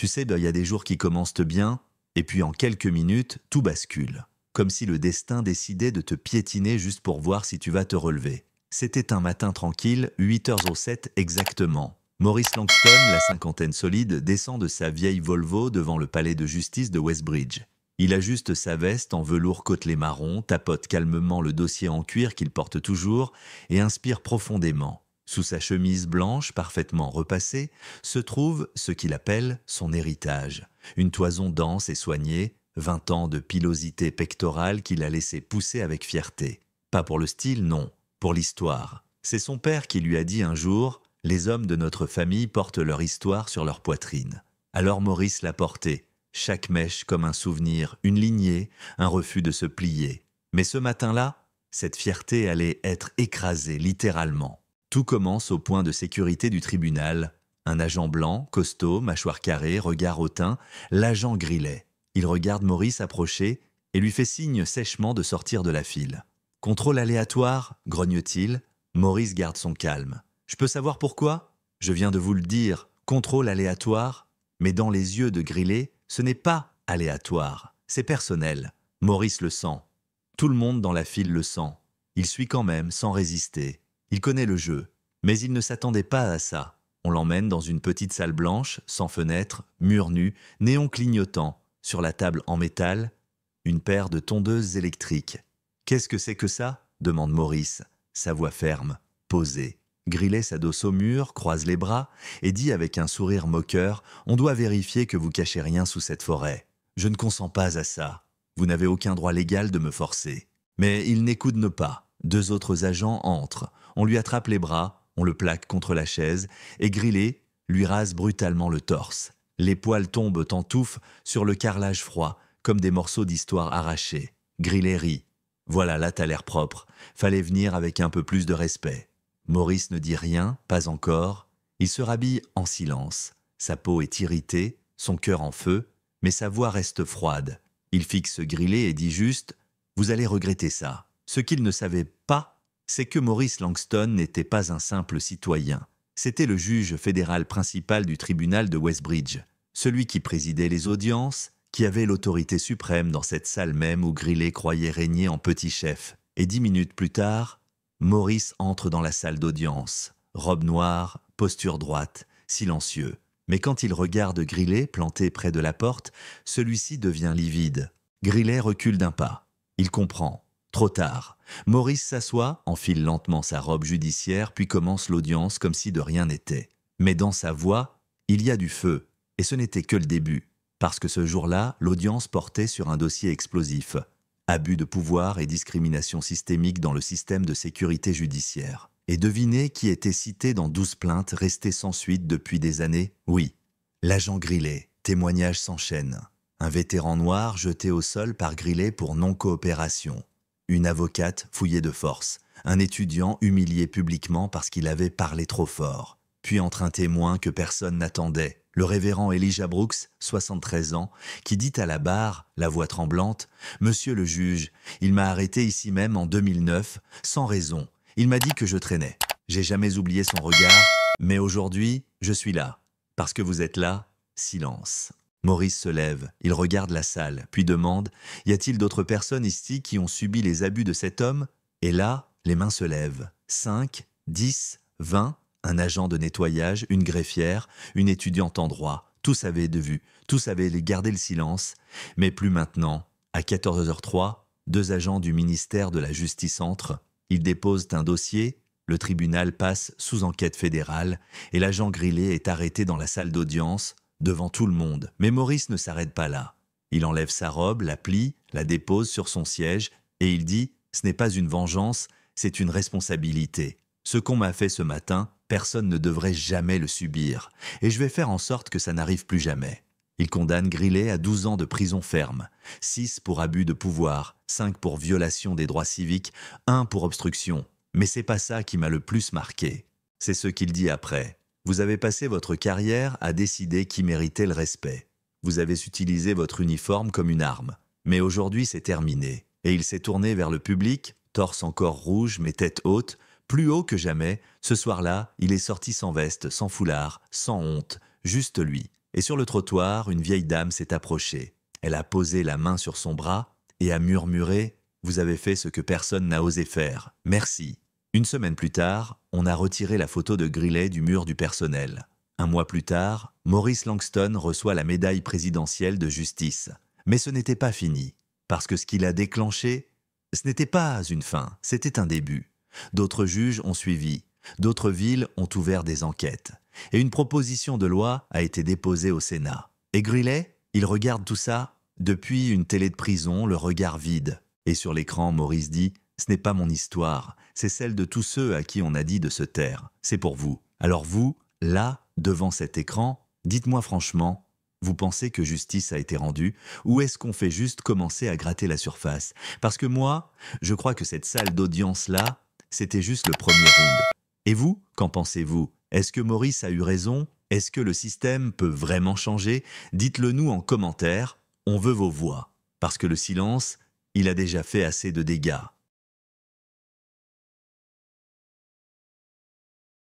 Tu sais, il y a des jours qui commencent bien, et puis en quelques minutes, tout bascule. Comme si le destin décidait de te piétiner juste pour voir si tu vas te relever. C'était un matin tranquille, 8h07 exactement. Maurice Langston, la cinquantaine solide, descend de sa vieille Volvo devant le palais de justice de Westbridge. Il ajuste sa veste en velours côtelé marron, tapote calmement le dossier en cuir qu'il porte toujours et inspire profondément. Sous sa chemise blanche, parfaitement repassée, se trouve ce qu'il appelle son héritage. Une toison dense et soignée, 20 ans de pilosité pectorale qu'il a laissé pousser avec fierté. Pas pour le style, non, pour l'histoire. C'est son père qui lui a dit un jour « Les hommes de notre famille portent leur histoire sur leur poitrine ». Alors Maurice l'a portée, chaque mèche comme un souvenir, une lignée, un refus de se plier. Mais ce matin-là, cette fierté allait être écrasée littéralement. Tout commence au point de sécurité du tribunal. Un agent blanc, costaud, mâchoire carrée, regard hautain, l'agent Grillet. Il regarde Maurice approcher et lui fait signe sèchement de sortir de la file. « Contrôle aléatoire » grogne-t-il. Maurice garde son calme. « Je peux savoir pourquoi ?»« Je viens de vous le dire, contrôle aléatoire. » Mais dans les yeux de Grillet, ce n'est pas aléatoire, c'est personnel. Maurice le sent. Tout le monde dans la file le sent. Il suit quand même, sans résister. Il connaît le jeu. Mais il ne s'attendait pas à ça. On l'emmène dans une petite salle blanche, sans fenêtre, murs nus, néons clignotants. Sur la table en métal, une paire de tondeuses électriques. « Qu'est-ce que c'est que ça ?» demande Maurice, sa voix ferme, posée. Grillet s'adosse au mur, croise les bras et dit avec un sourire moqueur « On doit vérifier que vous cachez rien sous cette forêt. Je ne consens pas à ça. Vous n'avez aucun droit légal de me forcer. » Mais il n'écoute pas. 2 autres agents entrent. On lui attrape les bras, on le plaque contre la chaise et Grillet lui rase brutalement le torse. Les poils tombent en touffes sur le carrelage froid, comme des morceaux d'histoire arrachés. Grillet rit. « Voilà, là t'as l'air propre. Fallait venir avec un peu plus de respect. » Maurice ne dit rien, pas encore. Il se rhabille en silence. Sa peau est irritée, son cœur en feu, mais sa voix reste froide. Il fixe Grillet et dit juste « Vous allez regretter ça. » Ce qu'il ne savait pas, c'est que Maurice Langston n'était pas un simple citoyen. C'était le juge fédéral principal du tribunal de Westbridge, celui qui présidait les audiences, qui avait l'autorité suprême dans cette salle même où Grillet croyait régner en petit chef. Et 10 minutes plus tard, Maurice entre dans la salle d'audience, robe noire, posture droite, silencieux. Mais quand il regarde Grillet planté près de la porte, celui-ci devient livide. Grillet recule d'un pas. Il comprend. Trop tard. Maurice s'assoit, enfile lentement sa robe judiciaire, puis commence l'audience comme si de rien n'était. Mais dans sa voix, il y a du feu. Et ce n'était que le début. Parce que ce jour-là, l'audience portait sur un dossier explosif. Abus de pouvoir et discrimination systémique dans le système de sécurité judiciaire. Et devinez qui était cité dans 12 plaintes restées sans suite depuis des années? Oui, l'agent Grillet. Témoignage s'enchaîne. Un vétéran noir jeté au sol par Grillet pour non-coopération. Une avocate fouillée de force. Un étudiant humilié publiquement parce qu'il avait parlé trop fort. Puis entre un témoin que personne n'attendait, le révérend Elijah Brooks, 73 ans, qui dit à la barre, la voix tremblante, « Monsieur le juge, il m'a arrêté ici même en 2009, sans raison. Il m'a dit que je traînais. J'ai jamais oublié son regard, mais aujourd'hui, je suis là. Parce que vous êtes là, silence. » Maurice se lève, il regarde la salle, puis demande « Y a-t-il d'autres personnes ici qui ont subi les abus de cet homme ?» Et là, les mains se lèvent. 5, 10, 20, un agent de nettoyage, une greffière, une étudiante en droit. Tous avaient de vue, tous avaient gardé le silence, mais plus maintenant. À 14h03, 2 agents du ministère de la Justice entrent. Ils déposent un dossier, le tribunal passe sous enquête fédérale et l'agent Grillet est arrêté dans la salle d'audience, devant tout le monde. Mais Maurice ne s'arrête pas là. Il enlève sa robe, la plie, la dépose sur son siège et il dit « Ce n'est pas une vengeance, c'est une responsabilité. Ce qu'on m'a fait ce matin, personne ne devrait jamais le subir. Et je vais faire en sorte que ça n'arrive plus jamais. » Il condamne Grillet à 12 ans de prison ferme, 6 pour abus de pouvoir, 5 pour violation des droits civiques, 1 pour obstruction. Mais c'est pas ça qui m'a le plus marqué. C'est ce qu'il dit après. Vous avez passé votre carrière à décider qui méritait le respect. Vous avez utilisé votre uniforme comme une arme. Mais aujourd'hui, c'est terminé. Et il s'est tourné vers le public, torse encore rouge mais tête haute, plus haut que jamais. Ce soir-là, il est sorti sans veste, sans foulard, sans honte, juste lui. Et sur le trottoir, une vieille dame s'est approchée. Elle a posé la main sur son bras et a murmuré « Vous avez fait ce que personne n'a osé faire. Merci ». Une semaine plus tard, on a retiré la photo de Greeley du mur du personnel. Un mois plus tard, Maurice Langston reçoit la médaille présidentielle de justice. Mais ce n'était pas fini, parce que ce qu'il a déclenché, ce n'était pas une fin, c'était un début. D'autres juges ont suivi, d'autres villes ont ouvert des enquêtes, et une proposition de loi a été déposée au Sénat. Et Greeley, il regarde tout ça depuis une télé de prison, le regard vide. Et sur l'écran, Maurice dit « Ce n'est pas mon histoire, c'est celle de tous ceux à qui on a dit de se taire. C'est pour vous. Alors vous, là, devant cet écran, dites-moi franchement, vous pensez que justice a été rendue ou est-ce qu'on fait juste commencer à gratter la surface? Parce que moi, je crois que cette salle d'audience-là, c'était juste le premier round. Et vous, qu'en pensez-vous? Est-ce que Maurice a eu raison? Est-ce que le système peut vraiment changer? Dites-le nous en commentaire, on veut vos voix. Parce que le silence, il a déjà fait assez de dégâts.